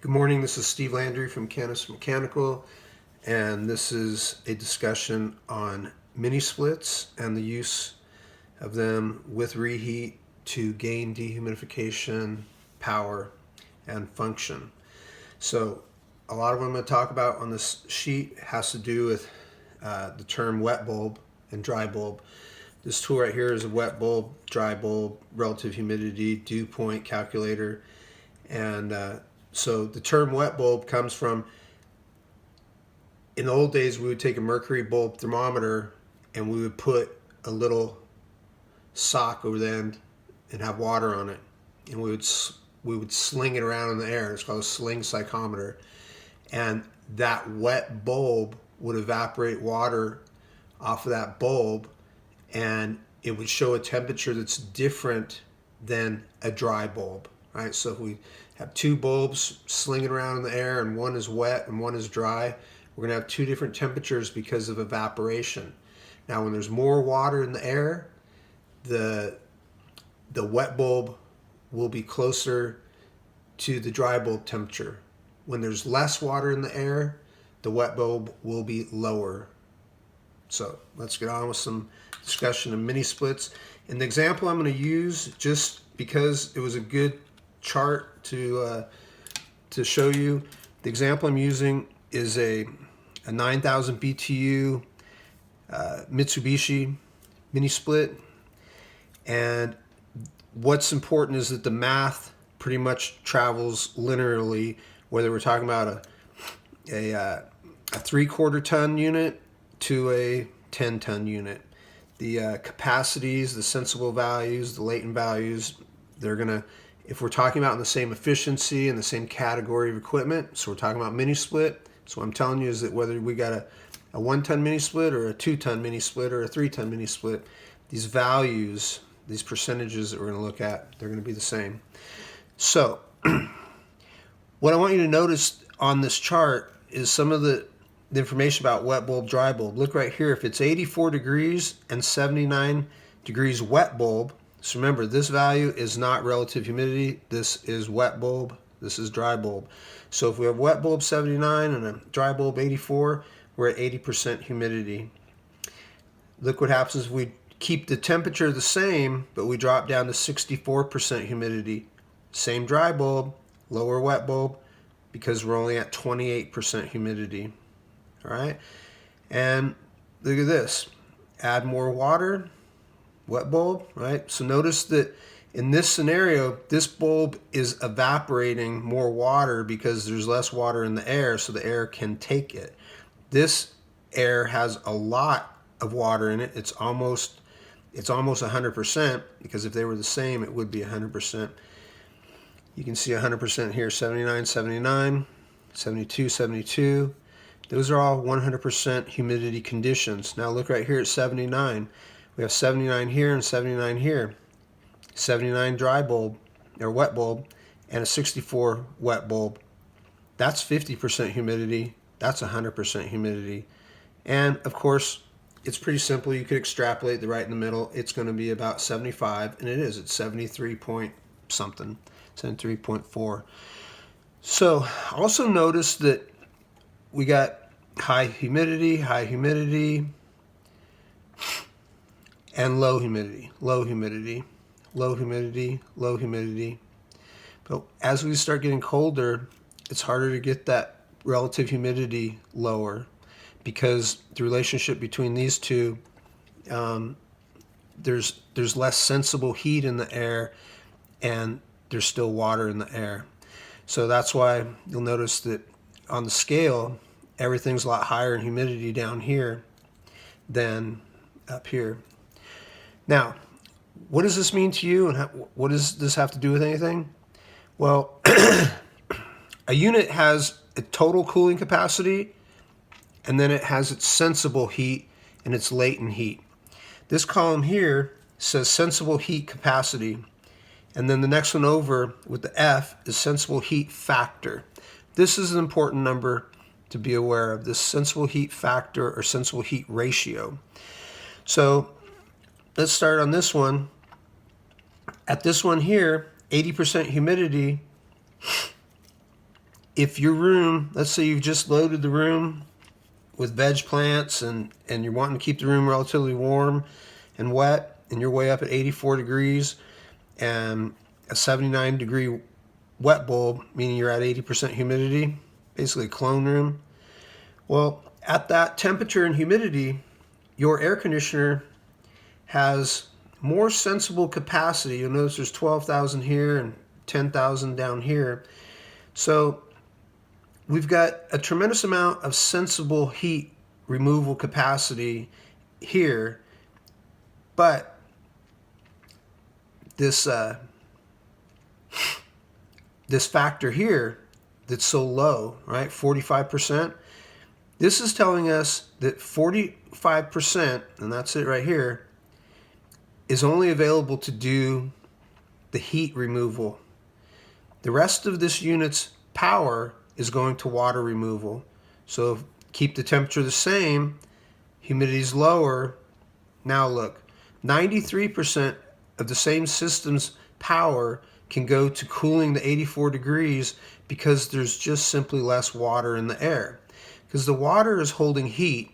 Good morning, this is Steve Landry from Canis Mechanical, and this is a discussion on mini splits and the use of them with reheat to gain dehumidification, power, and function. So a lot of what I'm going to talk about on this sheet has to do with the term wet bulb and dry bulb. This tool right here is a wet bulb, dry bulb, relative humidity, dew point calculator, and so the term wet bulb comes from, in the old days, we would take a mercury bulb thermometer and we would put a little sock over the end and have water on it, and we would sling it around in the air. It's called a sling psychometer, and that wet bulb would evaporate water off of that bulb, and it would show a temperature that's different than a dry bulb. Right? So if we have two bulbs slinging around in the air and one is wet and one is dry, we're going to have two different temperatures because of evaporation. Now, when there's more water in the air, the wet bulb will be closer to the dry bulb temperature. When there's less water in the air, the wet bulb will be lower. So let's get on with some discussion of mini splits. And the example I'm going to use, just because it was a good chart to show you, the example I'm using is a 9,000 BTU Mitsubishi mini split. And what's important is that the math pretty much travels linearly, whether we're talking about a 3/4 ton unit to a 10-ton unit. The capacities, the sensible values, the latent values, they're going to, if we're talking about in the same efficiency and the same category of equipment, so we're talking about mini split. So what I'm telling you is that whether we got a 1-ton mini split or a 2-ton mini split or a 3-ton mini split, these values, these percentages that we're going to look at, they're going to be the same. So what I want you to notice on this chart is some of the information about wet bulb, dry bulb. Look right here. If it's 84 degrees and 79 degrees wet bulb, so remember, this value is not relative humidity. This is wet bulb. This is dry bulb. So if we have wet bulb 79 and a dry bulb 84, we're at 80% humidity. Look what happens if we keep the temperature the same, but we drop down to 64% humidity. Same dry bulb, lower wet bulb, because we're only at 28% humidity. All right? And look at this. Add more water, wet bulb, right? So notice that in this scenario, this bulb is evaporating more water because there's less water in the air, so the air can take it. This air has a lot of water in it. It's almost 100%, because if they were the same, it would be 100%. You can see 100% here, 79, 79, 72, 72. Those are all 100% humidity conditions. Now look right here at 79. We have 79 here and 79 here. 79 dry bulb, or wet bulb, and a 64 wet bulb. That's 50% humidity. That's 100% humidity. And of course, it's pretty simple. You could extrapolate the right in the middle. It's going to be about 75, and it is. It's 73 point something, 73.4. So also notice that we got high humidity, and low humidity, low humidity, low humidity, low humidity. But as we start getting colder, it's harder to get that relative humidity lower, because the relationship between these two, there's less sensible heat in the air, and there's still water in the air. So that's why you'll notice that on the scale, everything's a lot higher in humidity down here than up here. Now, what does this mean to you, and what does this have to do with anything? Well, a unit has a total cooling capacity, and then it has its sensible heat and its latent heat. This column here says sensible heat capacity, and then the next one over with the F is sensible heat factor. This is an important number to be aware of, this sensible heat factor or sensible heat ratio. So let's start on this one. At this one here, 80% humidity if your room, let's say you've just loaded the room with veg plants and you're wanting to keep the room relatively warm and wet, and you're way up at 84 degrees and a 79 degree wet bulb, meaning you're at 80% humidity, basically a clone room. Well, at that temperature and humidity, your air conditioner has more sensible capacity. You'll notice there's 12,000 here and 10,000 down here. So we've got a tremendous amount of sensible heat removal capacity here, but this factor here that's so low, right, 45%, this is telling us that 45%, and that's it right here, is only available to do the heat removal. The rest of this unit's power is going to water removal. So keep the temperature the same, humidity's lower. Now look, 93% of the same system's power can go to cooling the 84 degrees because there's just simply less water in the air. Because the water is holding heat,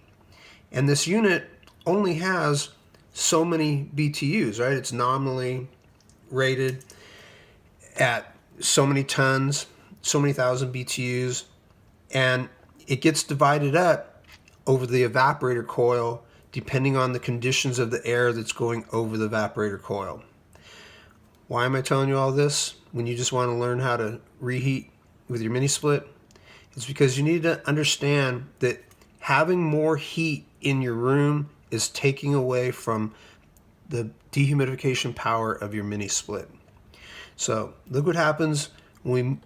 and this unit only has so many BTUs, right? It's nominally rated at so many tons, so many thousand BTUs, and it gets divided up over the evaporator coil depending on the conditions of the air that's going over the evaporator coil. Why am I telling you all this when you just want to learn how to reheat with your mini split? It's because you need to understand that having more heat in your room is taking away from the dehumidification power of your mini split. So look what happens when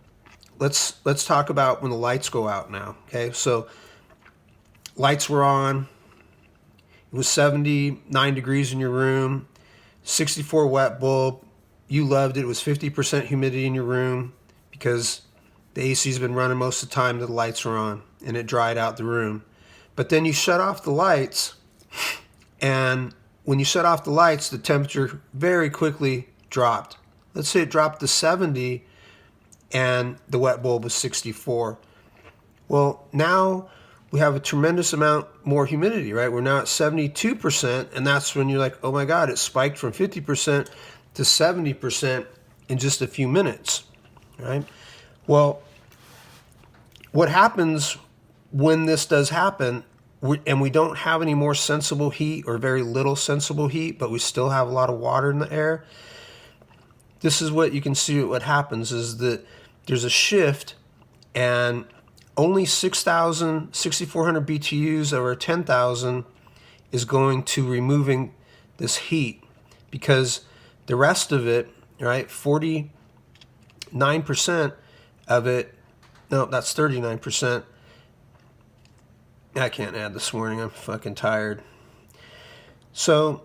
let's talk about when the lights go out now. Okay, so lights were on. It was 79 degrees in your room, 64 wet bulb. You loved it. It was 50% humidity in your room because the AC's been running most of the time that the lights are on, and it dried out the room. But then you shut off the lights, and when you shut off the lights, the temperature very quickly dropped. Let's say it dropped to 70 and the wet bulb was 64. Well, now we have a tremendous amount more humidity, right? We're now at 72%, and that's when you're like, oh my God, it spiked from 50% to 70% in just a few minutes, right? Well, what happens when this does happen, and we don't have any more sensible heat or very little sensible heat, but we still have a lot of water in the air, this is what you can see what happens is that there's a shift, and only 6,000, 6,400 BTUs over 10,000 is going to removing this heat, because the rest of it, right, 49% of it, no, that's 39%. I can't add this morning, I'm fucking tired. So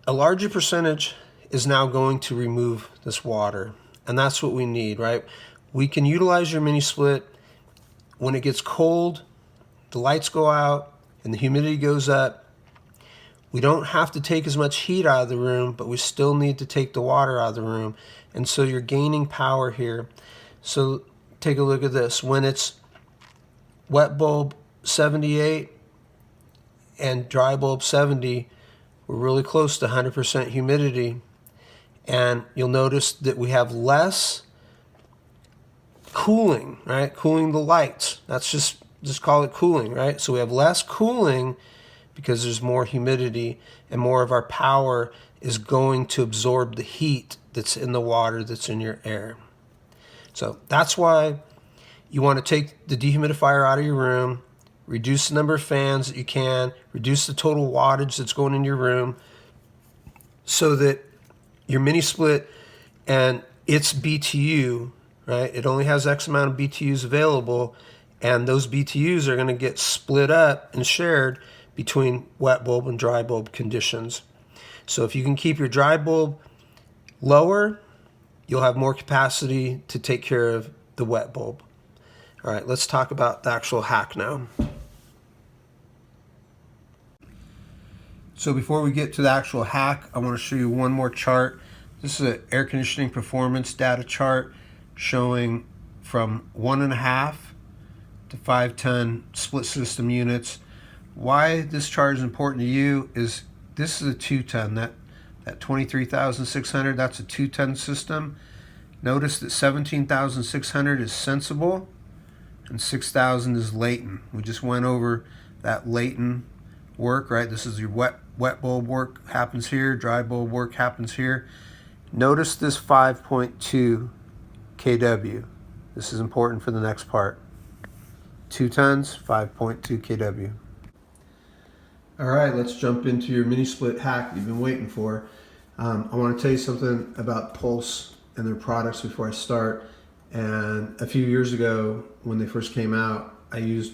a larger percentage is now going to remove this water, and that's what we need, right? We can utilize your mini split when it gets cold, the lights go out, and the humidity goes up. We don't have to take as much heat out of the room, but we still need to take the water out of the room, and so you're gaining power here. So take a look at this. When it's wet bulb 78 and dry bulb 70, we're really close to 100% humidity. And you'll notice that we have less cooling, right? Cooling the lights. That's just call it cooling, right? So we have less cooling because there's more humidity, and more of our power is going to absorb the heat that's in the water that's in your air. So that's why you want to take the dehumidifier out of your room, reduce the number of fans that you can, reduce the total wattage that's going in your room, so that your mini split and its BTU, right? It only has X amount of BTUs available, and those BTUs are going to get split up and shared between wet bulb and dry bulb conditions. So if you can keep your dry bulb lower, you'll have more capacity to take care of the wet bulb. All right, let's talk about the actual hack now. So before we get to the actual hack, I want to show you one more chart. This is an air conditioning performance data chart showing from 1.5 to 5-ton split system units. Why this charge is important to you is this is a 2-ton. That 23,600, that's a 2-ton system. Notice that 17,600 is sensible and 6,000 is latent. We just went over that latent work, right? This is your wet bulb work happens here, dry bulb work happens here. Notice this 5.2 kW. This is important for the next part. 2 tons, 5.2 kW. All right, let's jump into your mini split hack you've been waiting for. I want to tell you something about Pulse and their products before I start. And a few years ago, when they first came out, I used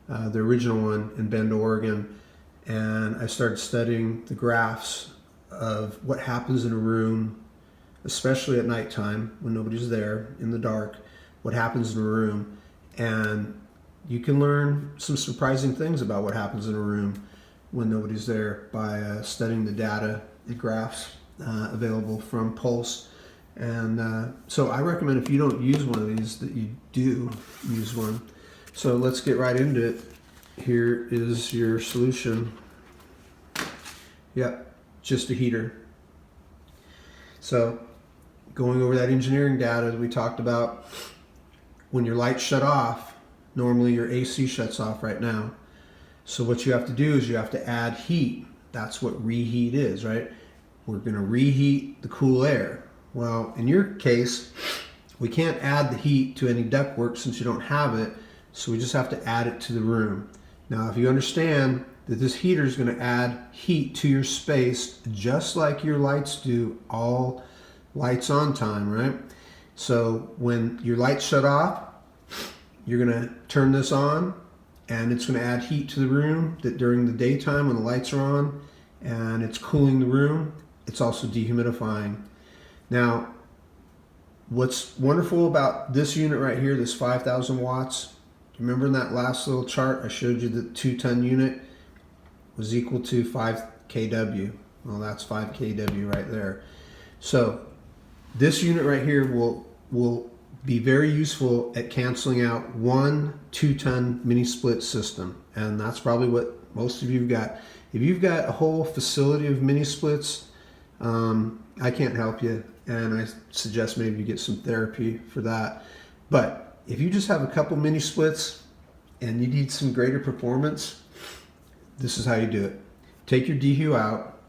the original one in Bend, Oregon, and I started studying the graphs of what happens in a room, especially at nighttime when nobody's there, in the dark, what happens in a room. And you can learn some surprising things about what happens in a room when nobody's there by studying the data and graphs available from Pulse. And so I recommend, if you don't use one of these, that you do use one. So let's get right into it. Here is your solution. Yep, just a heater. So going over that engineering data that we talked about, when your lights shut off, normally your AC shuts off right now. So what you have to do is you have to add heat. That's what reheat is, right? We're going to reheat the cool air. Well, in your case, we can't add the heat to any ductwork since you don't have it, so we just have to add it to the room. Now, if you understand that this heater is going to add heat to your space just like your lights do, all lights on time, right? So when your lights shut off, you're going to turn this on, and it's going to add heat to the room that during the daytime when the lights are on and it's cooling the room, it's also dehumidifying. Now, what's wonderful about this unit right here, this 5,000 watts, remember in that last little chart I showed you the 2-ton unit was equal to 5 kW. Well, that's 5 kW right there. So this unit right here will be very useful at canceling out one 2-ton mini split system, and that's probably what most of you've got. If you've got a whole facility of mini splits, I can't help you, and I suggest maybe you get some therapy for that. But if you just have a couple mini splits and you need some greater performance, this is how you do it. Take your dehu out.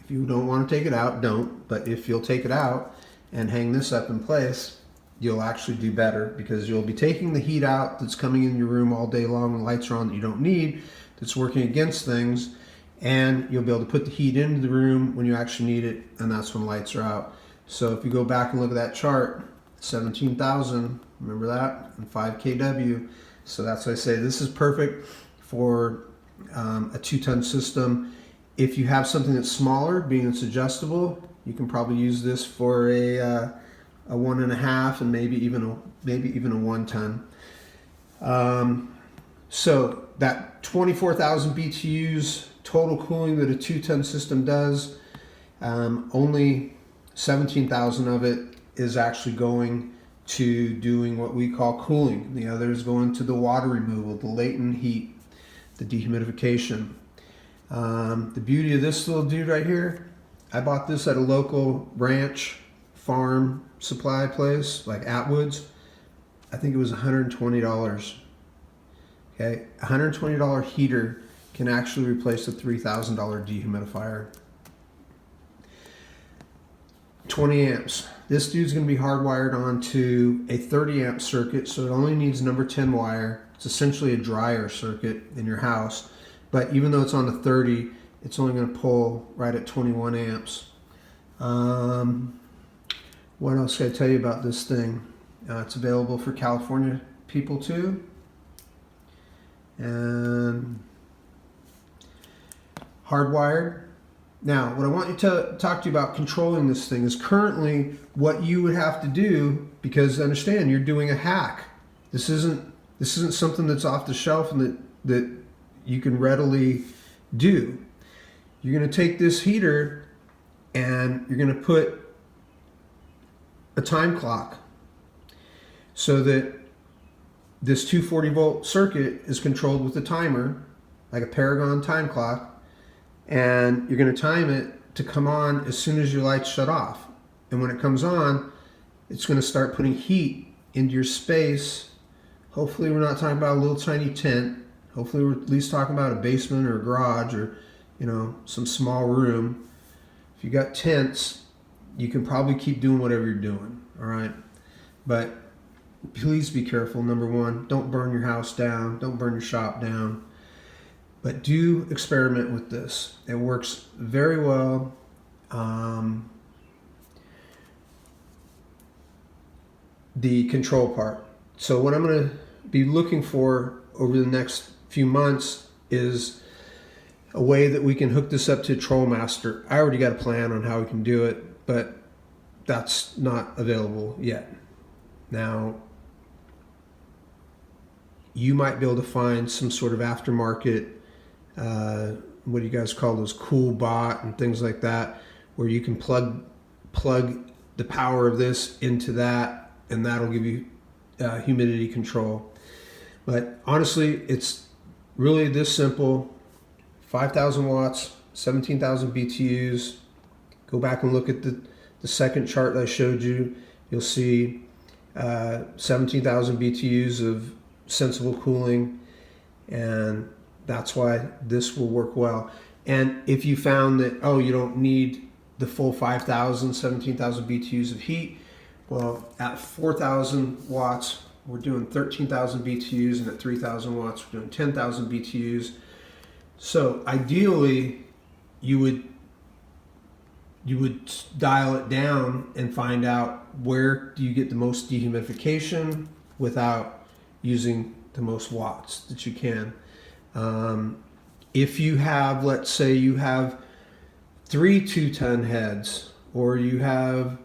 If you don't want to take it out, don't. But if you'll take it out and hang this up in place, you'll actually do better, because you'll be taking the heat out that's coming in your room all day long when lights are on that you don't need, that's working against things, and you'll be able to put the heat into the room when you actually need it, and that's when lights are out. So if you go back and look at that chart, 17,000, remember that, and 5 kW. So that's why I say this is perfect for a 2-ton system. If you have something that's smaller, being it's adjustable, you can probably use this for a 1.5 and maybe even a 1-ton. So that 24,000 BTUs total cooling that a 2-ton system does, only 17,000 of it is actually going to doing what we call cooling. The other is going to the water removal, the latent heat, the dehumidification. The beauty of this little dude right here, I bought this at a local ranch farm supply place like Atwood's. I think it was $120. Okay, $120 heater can actually replace a $3,000 dehumidifier. 20 amps. This dude's going to be hardwired onto a 30 amp circuit, so it only needs number 10 wire. It's essentially a dryer circuit in your house, but even though it's on the 30, it's only going to pull right at 21 amps. What else can I tell you about this thing? It's available for California people too. And hardwired. Now, what I want you to talk to you about controlling this thing is currently what you would have to do, because understand you're doing a hack. This isn't something that's off the shelf and that you can readily do. You're going to take this heater and you're going to put a time clock so that this 240 volt circuit is controlled with a timer, like a Paragon time clock, and you're going to time it to come on as soon as your lights shut off. And when it comes on, it's going to start putting heat into your space. Hopefully we're not talking about a little tiny tent. Hopefully we're at least talking about a basement or a garage or, you know, some small room. If you got tents, you can probably keep doing whatever you're doing, all right? But please be careful. Number one, don't burn your house down. Don't burn your shop down. But do experiment with this. It works very well. The control part. So what I'm going to be looking for over the next few months is a way that we can hook this up to TrollMaster. I already got a plan on how we can do it, but that's not available yet. Now, you might be able to find some sort of aftermarket, what do you guys call those, cool bot and things like that, where you can plug the power of this into that, and that'll give you humidity control. But honestly, it's really this simple. 5,000 watts, 17,000 BTUs. Go back and look at the second chart that I showed you. You'll see 17,000 BTUs of sensible cooling, and that's why this will work well. And if you found that, oh, you don't need the full 5,000, 17,000 BTUs of heat, well, at 4,000 watts, we're doing 13,000 BTUs, and at 3,000 watts, we're doing 10,000 BTUs. So ideally, you would dial it down and find out where do you get the most dehumidification without using the most watts that you can. If you have, let's say you have 3 2-ton heads, or you have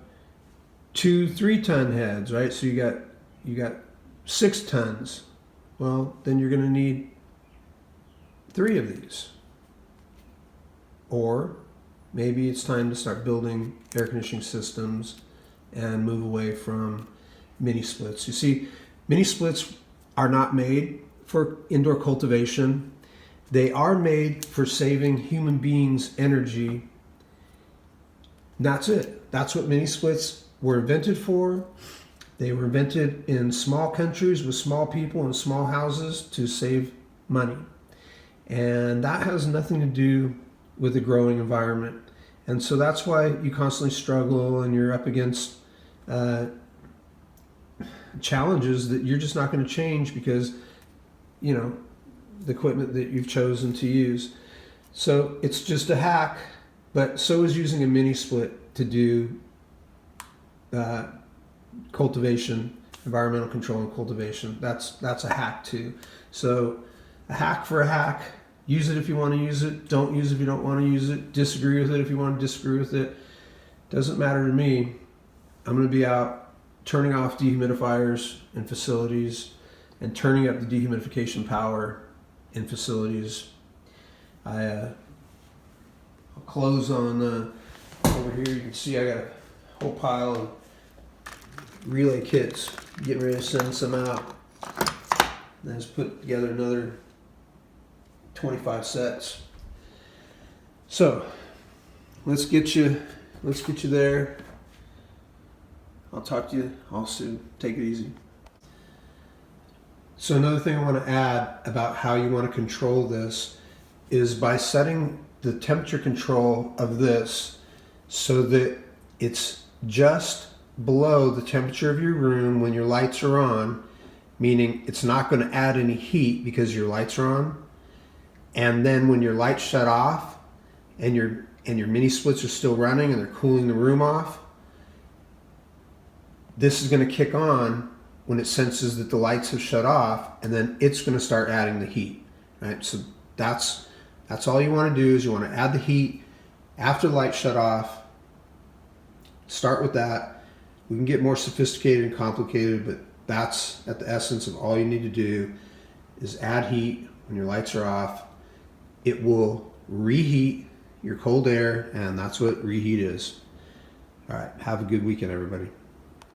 2 3-ton heads, right? So you got 6 tons. Well, then you're going to need 3 of these. Or maybe it's time to start building air conditioning systems and move away from mini splits. You see, mini splits are not made for indoor cultivation. They are made for saving human beings energy. That's it. That's what mini splits were invented for. They were invented in small countries with small people and small houses to save money. And that has nothing to do with the growing environment. And so that's why you constantly struggle and you're up against challenges that you're just not going to change because, you know, the equipment that you've chosen to use. So it's just a hack, but so is using a mini split to do cultivation, environmental control and cultivation. That's a hack too. So a hack for a hack. Use it if you want to use it. Don't use it if you don't want to use it. Disagree with it if you want to disagree with it. Doesn't matter to me. I'm going to be out turning off dehumidifiers in facilities and turning up the dehumidification power in facilities. I'll close on over here. You can see I got a whole pile of relay kits. Getting ready to send some out. And just put together another 25 sets. So let's get you there. I'll talk to you all soon. Take it easy. So another thing I want to add about how you want to control this is by setting the temperature control of this so that it's just below the temperature of your room when your lights are on, meaning it's not going to add any heat because your lights are on. And then when your lights shut off and your mini splits are still running and they're cooling the room off, this is going to kick on when it senses that the lights have shut off, and then it's going to start adding the heat, right? So that's all you want to do is you want to add the heat after the lights shut off. Start with that. We can get more sophisticated and complicated, but that's at the essence of all you need to do is add heat when your lights are off. It will reheat your cold air, and that's what reheat is. All right, have a good weekend, everybody.